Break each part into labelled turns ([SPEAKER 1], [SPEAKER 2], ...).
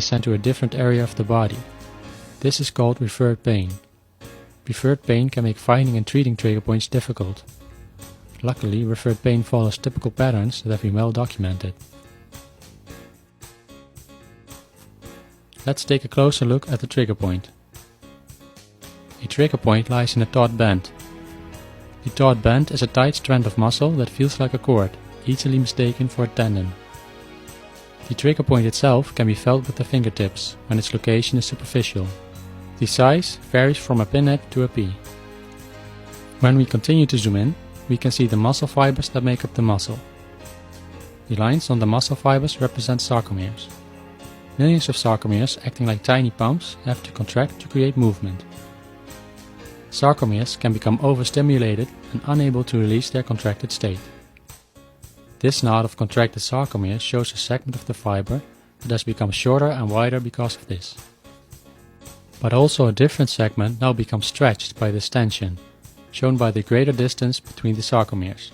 [SPEAKER 1] is sent to a different area of the body. This is called referred pain. Referred pain can make finding and treating trigger points difficult. Luckily, referred pain follows typical patterns that have been well documented. Let's take a closer look at the trigger point. A trigger point lies in a taut band. The taut band is a tight strand of muscle that feels like a cord, easily mistaken for a tendon. The trigger point itself can be felt with the fingertips when its location is superficial. The size varies from a pinhead to a pea. When we continue to zoom in, we can see the muscle fibers that make up the muscle. The lines on the muscle fibers represent sarcomeres. Millions of sarcomeres, acting like tiny pumps, have to contract to create movement. Sarcomeres can become overstimulated and unable to release their contracted state. This knot of contracted sarcomeres shows a segment of the fiber that has become shorter and wider because of this. But also a different segment now becomes stretched by this tension, shown by the greater distance between the sarcomeres.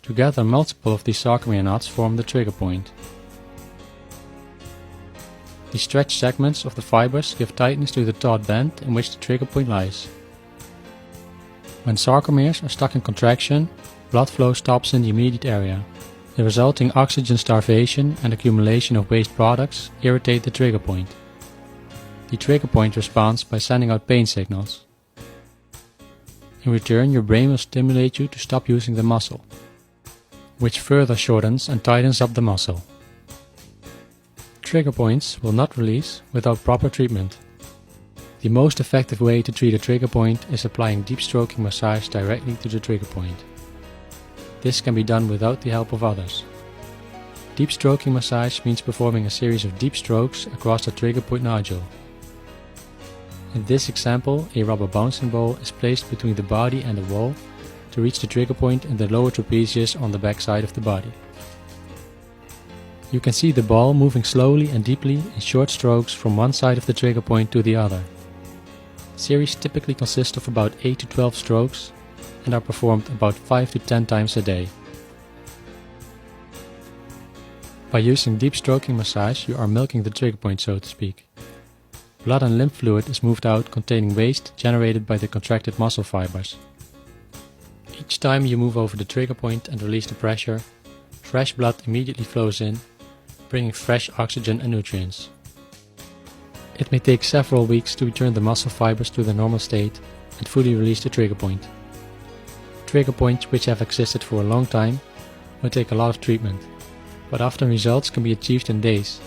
[SPEAKER 1] Together, multiple of these sarcomere knots form the trigger point. The stretched segments of the fibers give tightness to the taut band in which the trigger point lies. When sarcomeres are stuck in contraction, blood flow stops in the immediate area. The resulting oxygen starvation and accumulation of waste products irritate the trigger point. The trigger point responds by sending out pain signals. In return, your brain will stimulate you to stop using the muscle, which further shortens and tightens up the muscle. Trigger points will not release without proper treatment. The most effective way to treat a trigger point is applying deep stroking massage directly to the trigger point. This can be done without the help of others. Deep stroking massage means performing a series of deep strokes across the trigger point nodule. In this example, a rubber bouncing ball is placed between the body and the wall to reach the trigger point in the lower trapezius on the back side of the body. You can see the ball moving slowly and deeply in short strokes from one side of the trigger point to the other. Series typically consist of about 8 to 12 strokes and are performed about 5 to 10 times a day. By using deep stroking massage, you are milking the trigger point, so to speak. Blood and lymph fluid is moved out containing waste generated by the contracted muscle fibers. Each time you move over the trigger point and release the pressure, fresh blood immediately flows in, bringing fresh oxygen and nutrients. It may take several weeks to return the muscle fibers to their normal state and fully release the trigger point. Trigger points which have existed for a long time will take a lot of treatment, but often results can be achieved in days.